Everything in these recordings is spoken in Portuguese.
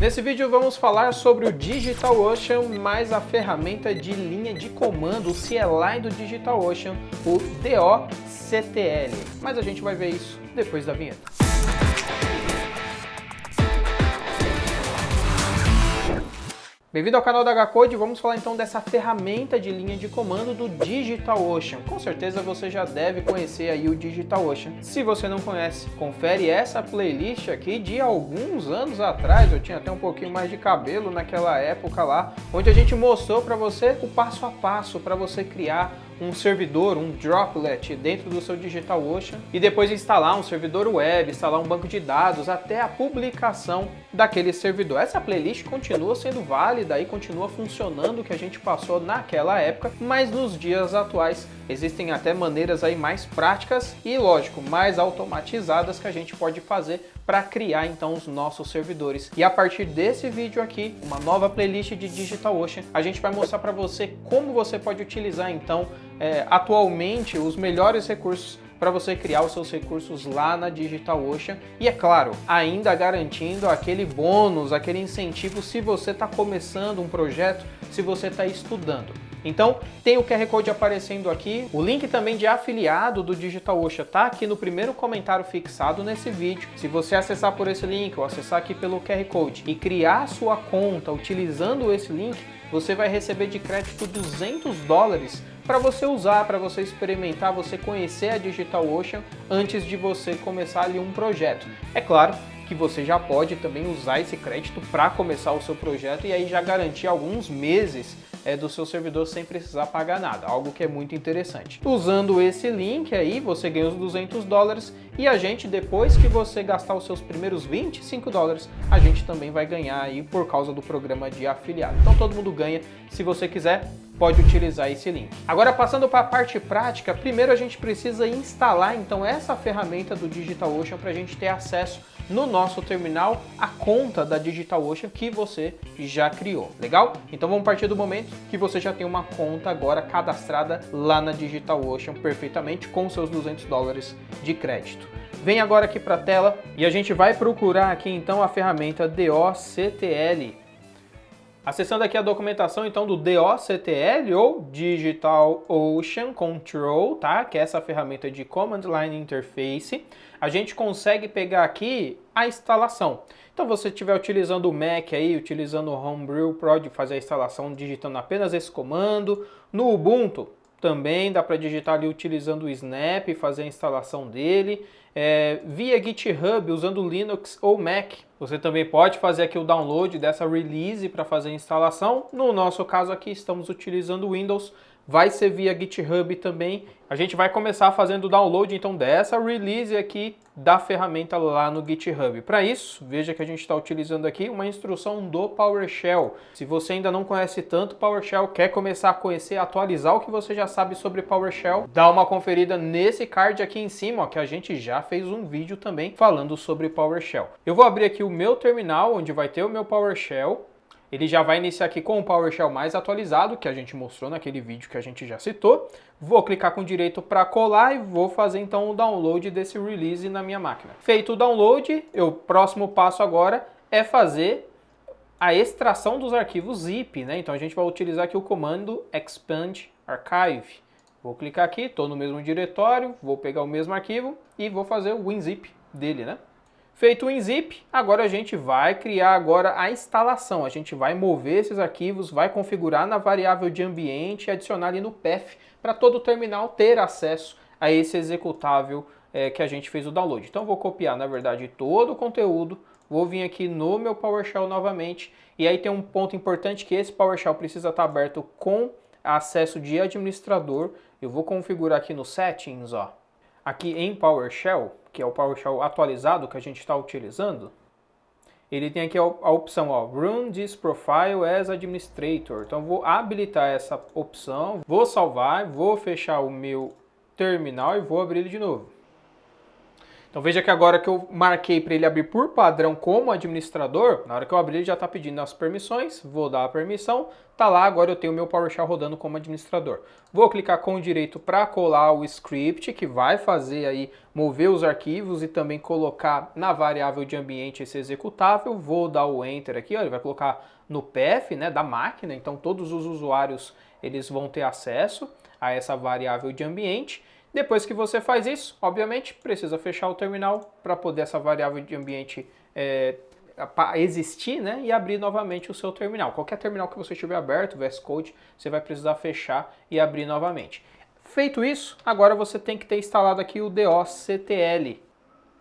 Nesse vídeo vamos falar sobre o DigitalOcean mais a ferramenta de linha de comando, o CLI do DigitalOcean, o DOCTL. Mas a gente vai ver isso depois da vinheta. Bem-vindo ao canal da HCode, vamos falar então dessa ferramenta de linha de comando do DigitalOcean. Com certeza você já deve conhecer aí o DigitalOcean. Se você não conhece, confere essa playlist aqui de alguns anos atrás, eu tinha até um pouquinho mais de cabelo naquela época lá, onde a gente mostrou para você o passo a passo para você criar um servidor, um droplet dentro do seu DigitalOcean e depois instalar um servidor web, instalar um banco de dados até a publicação daquele servidor. Essa playlist continua sendo válida e continua funcionando o que a gente passou naquela época, mas nos dias atuais existem até maneiras aí mais práticas e, lógico, mais automatizadas que a gente pode fazer para criar então os nossos servidores. E a partir desse vídeo aqui, uma nova playlist de DigitalOcean, a gente vai mostrar para você como você pode utilizar então atualmente os melhores recursos para você criar os seus recursos lá na DigitalOcean e, é claro, ainda garantindo aquele bônus, aquele incentivo se você está começando um projeto, se você está estudando. Então, tem o QR Code aparecendo aqui, o link também de afiliado do DigitalOcean está aqui no primeiro comentário fixado nesse vídeo. Se você acessar por esse link ou acessar aqui pelo QR Code e criar sua conta utilizando esse link, você vai receber de crédito $200 para você usar, para você experimentar, você conhecer a DigitalOcean antes de você começar ali um projeto. É claro que você já pode também usar esse crédito para começar o seu projeto e aí já garantir alguns meses do seu servidor sem precisar pagar nada, algo que é muito interessante. Usando esse link aí, você ganha os $200 e a gente, depois que você gastar os seus primeiros $25, a gente também vai ganhar aí por causa do programa de afiliado. Então todo mundo ganha. Se você quiser, pode utilizar esse link. Agora, passando para a parte prática, primeiro a gente precisa instalar então essa ferramenta do DigitalOcean para a gente ter acesso no nosso terminal à conta da DigitalOcean que você já criou, legal? Então vamos partir do momento que você já tem uma conta agora cadastrada lá na DigitalOcean perfeitamente com seus $200 de crédito. Vem agora aqui para a tela e a gente vai procurar aqui então a ferramenta DOCTL. Acessando aqui a documentação então do DOCTL ou DigitalOcean Control, tá? Que é essa ferramenta de Command Line Interface, a gente consegue pegar aqui a instalação. Então, você estiver utilizando o Mac aí, utilizando o Homebrew, pode fazer a instalação digitando apenas esse comando. No Ubuntu também dá para digitar ali utilizando o Snap e fazer a instalação dele. Via GitHub, usando Linux ou Mac, você também pode fazer aqui o download dessa release para fazer a instalação. No nosso caso aqui, estamos utilizando o Windows, vai ser via GitHub também. A gente vai começar fazendo o download então dessa release aqui da ferramenta lá no GitHub. Para isso, veja que a gente está utilizando aqui uma instrução do PowerShell. Se você ainda não conhece tanto PowerShell, quer começar a conhecer, atualizar o que você já sabe sobre PowerShell, dá uma conferida nesse card aqui em cima, ó, que a gente já fez um vídeo também falando sobre PowerShell. Eu vou abrir aqui o meu terminal, onde vai ter o meu PowerShell. Ele já vai iniciar aqui com o PowerShell mais atualizado, que a gente mostrou naquele vídeo que a gente já citou. Vou clicar com direito para colar e vou fazer então o download desse release na minha máquina. Feito o download, o próximo passo agora é fazer a extração dos arquivos zip, né? Então a gente vai utilizar aqui o comando expand archive. Vou clicar aqui, estou no mesmo diretório, vou pegar o mesmo arquivo e vou fazer o WinZip dele, né? Feito o WinZip, agora a gente vai criar agora a instalação. A gente vai mover esses arquivos, vai configurar na variável de ambiente e adicionar ali no path para todo o terminal ter acesso a esse executável que a gente fez o download. Então eu vou copiar, na verdade, todo o conteúdo, vou vir aqui no meu PowerShell novamente e aí tem um ponto importante que esse PowerShell precisa estar aberto com acesso de administrador. Eu vou configurar aqui no Settings, ó. Aqui em PowerShell, que é o PowerShell atualizado que a gente está utilizando, ele tem aqui a opção, ó, Run this profile as administrator. Então, vou habilitar essa opção, vou salvar, vou fechar o meu terminal e vou abrir ele de novo. Então veja que agora que eu marquei para ele abrir por padrão como administrador, na hora que eu abrir ele já está pedindo as permissões, vou dar a permissão, tá lá, agora eu tenho o meu PowerShell rodando como administrador. Vou clicar com o direito para colar o script, que vai fazer aí mover os arquivos e também colocar na variável de ambiente esse executável. Vou dar o Enter aqui, ó, ele vai colocar no path, né, da máquina, então todos os usuários eles vão ter acesso a essa variável de ambiente. Depois que você faz isso, obviamente, precisa fechar o terminal para poder essa variável de ambiente existir, né, e abrir novamente o seu terminal. Qualquer terminal que você tiver aberto, VS Code, você vai precisar fechar e abrir novamente. Feito isso, agora você tem que ter instalado aqui o doctl.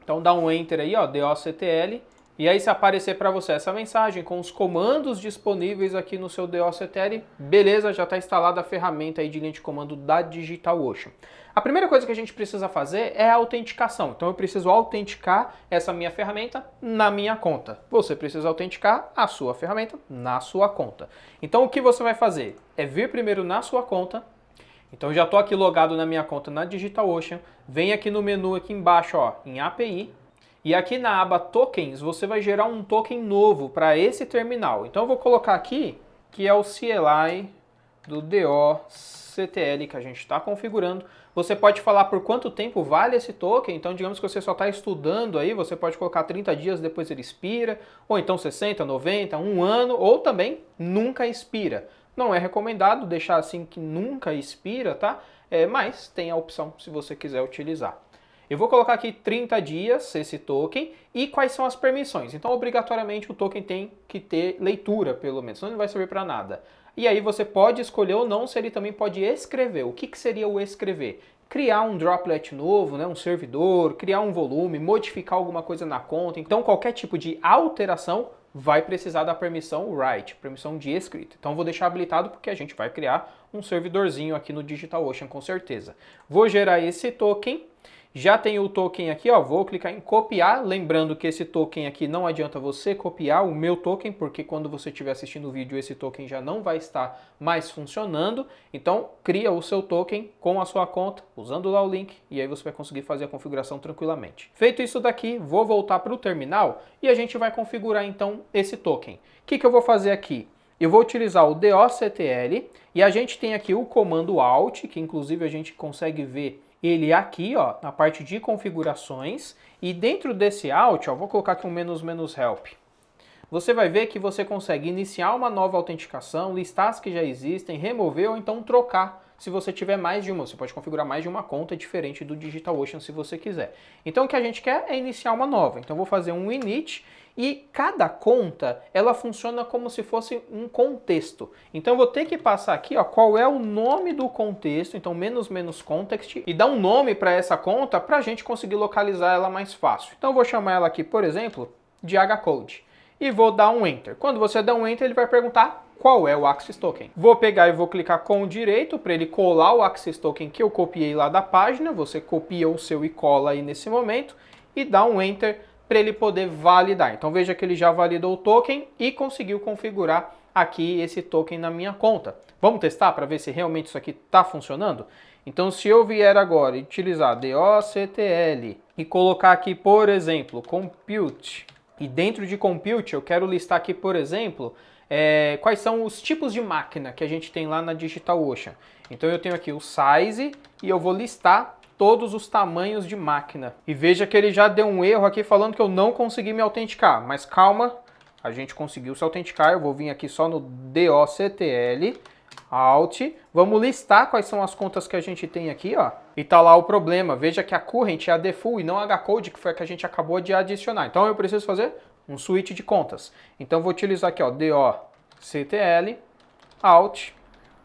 Então dá um Enter aí, ó, doctl. E aí se aparecer para você essa mensagem com os comandos disponíveis aqui no seu doctl, beleza, já está instalada a ferramenta aí de linha de comando da DigitalOcean. A primeira coisa que a gente precisa fazer é a autenticação. Então eu preciso autenticar essa minha ferramenta na minha conta. Você precisa autenticar a sua ferramenta na sua conta. Então o que você vai fazer é vir primeiro na sua conta. Então eu já estou aqui logado na minha conta na DigitalOcean. Vem aqui no menu aqui embaixo, ó, em API. E aqui na aba Tokens, você vai gerar um token novo para esse terminal. Então eu vou colocar aqui, que é o CLI do doctl que a gente está configurando. Você pode falar por quanto tempo vale esse token. Então digamos que você só está estudando aí, você pode colocar 30 dias, depois ele expira. Ou então 60, 90, um ano, ou também nunca expira. Não é recomendado deixar assim que nunca expira, tá? Mas tem a opção se você quiser utilizar. Eu vou colocar aqui 30 dias esse token e quais são as permissões. Então, obrigatoriamente, o token tem que ter leitura, pelo menos, senão não vai servir para nada. E aí você pode escolher ou não se ele também pode escrever. O que seria o escrever? Criar um droplet novo, né, um servidor, criar um volume, modificar alguma coisa na conta. Então, qualquer tipo de alteração vai precisar da permissão write, permissão de escrita. Então, vou deixar habilitado porque a gente vai criar um servidorzinho aqui no DigitalOcean, com certeza. Vou gerar esse token. Já tem o token aqui, ó, vou clicar em copiar, lembrando que esse token aqui não adianta você copiar o meu token, porque quando você estiver assistindo o vídeo esse token já não vai estar mais funcionando. Então cria o seu token com a sua conta, usando lá o link, e aí você vai conseguir fazer a configuração tranquilamente. Feito isso daqui, vou voltar para o terminal e a gente vai configurar então esse token. O que eu vou fazer aqui? Eu vou utilizar o doctl e a gente tem aqui o comando alt, que inclusive a gente consegue ver ele aqui, ó, na parte de configurações, e dentro desse alt, ó, vou colocar aqui um "-help". Você vai ver que você consegue iniciar uma nova autenticação, listar as que já existem, remover ou então trocar. Se você tiver mais de uma, você pode configurar mais de uma conta diferente do DigitalOcean se você quiser. Então o que a gente quer é iniciar uma nova. Então vou fazer um init e cada conta ela funciona como se fosse um contexto. Então eu vou ter que passar aqui, ó, qual é o nome do contexto, então menos context, e dar um nome para essa conta para a gente conseguir localizar ela mais fácil. Então eu vou chamar ela aqui, por exemplo, de hcode. E vou dar um Enter. Quando você der um Enter, ele vai perguntar qual é o Access Token. Vou pegar e vou clicar com o direito para ele colar o Access Token que eu copiei lá da página. Você copia o seu e cola aí nesse momento e dá um Enter para ele poder validar. Então veja que ele já validou o token e conseguiu configurar aqui esse token na minha conta. Vamos testar para ver se realmente isso aqui está funcionando? Então se eu vier agora e utilizar doctl e colocar aqui, por exemplo, compute, e dentro de compute eu quero listar aqui, por exemplo, quais são os tipos de máquina que a gente tem lá na DigitalOcean. Então eu tenho aqui o size e eu vou listar todos os tamanhos de máquina. E veja que ele já deu um erro aqui falando que eu não consegui me autenticar, mas calma, a gente conseguiu se autenticar. Eu vou vir aqui só no doctl, alt, vamos listar quais são as contas que a gente tem aqui, ó. E tá lá o problema, veja que a current é a default e não a hcode, que foi a que a gente acabou de adicionar. Então eu preciso fazer um switch de contas. Então eu vou utilizar aqui, ó, doctl, alt,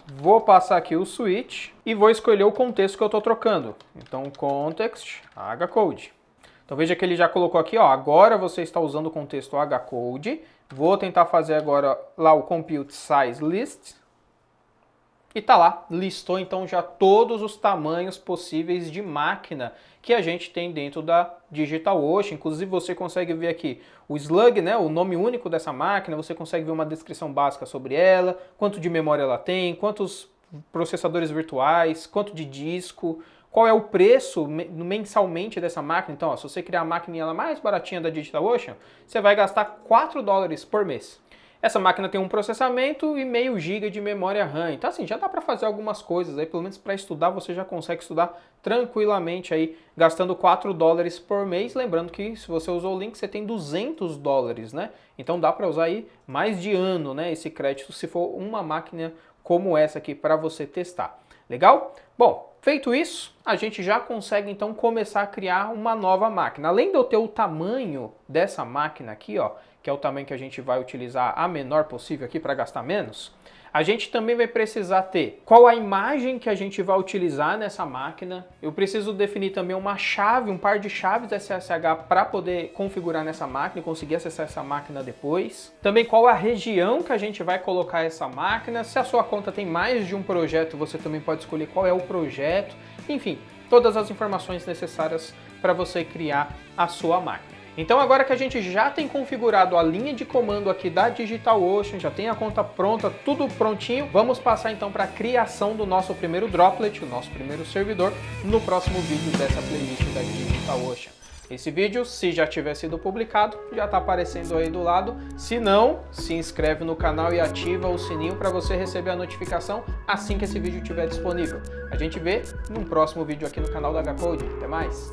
vou passar aqui o switch e vou escolher o contexto que eu estou trocando. Então context, hcode. Então veja que ele já colocou aqui, ó, agora você está usando o contexto hcode. Vou tentar fazer agora lá o compute size list. E tá lá, listou então já todos os tamanhos possíveis de máquina que a gente tem dentro da DigitalOcean. Inclusive você consegue ver aqui o slug, né, o nome único dessa máquina, você consegue ver uma descrição básica sobre ela, quanto de memória ela tem, quantos processadores virtuais, quanto de disco, qual é o preço mensalmente dessa máquina. Então, ó, se você criar a máquina ela mais baratinha da DigitalOcean, você vai gastar $4 por mês. Essa máquina tem um processamento e meio GB de memória RAM. Então assim, já dá para fazer algumas coisas aí, pelo menos para estudar você já consegue estudar tranquilamente aí, gastando $4 por mês. Lembrando que se você usou o link, você tem $200, né? Então dá para usar aí mais de ano, né, esse crédito se for uma máquina como essa aqui para você testar. Legal? Bom, feito isso, a gente já consegue então começar a criar uma nova máquina. Além de eu ter o tamanho dessa máquina aqui, ó, que é o tamanho que a gente vai utilizar a menor possível aqui para gastar menos, a gente também vai precisar ter qual a imagem que a gente vai utilizar nessa máquina. Eu preciso definir também uma chave, um par de chaves SSH para poder configurar nessa máquina e conseguir acessar essa máquina depois. Também qual a região que a gente vai colocar essa máquina. Se a sua conta tem mais de um projeto, você também pode escolher qual é o projeto. Enfim, todas as informações necessárias para você criar a sua máquina. Então agora que a gente já tem configurado a linha de comando aqui da DigitalOcean, já tem a conta pronta, tudo prontinho, vamos passar então para a criação do nosso primeiro droplet, o nosso primeiro servidor, no próximo vídeo dessa playlist da DigitalOcean. Esse vídeo, se já tiver sido publicado, já está aparecendo aí do lado. Se não, se inscreve no canal e ativa o sininho para você receber a notificação assim que esse vídeo estiver disponível. A gente vê num próximo vídeo aqui no canal da HCode. Até mais!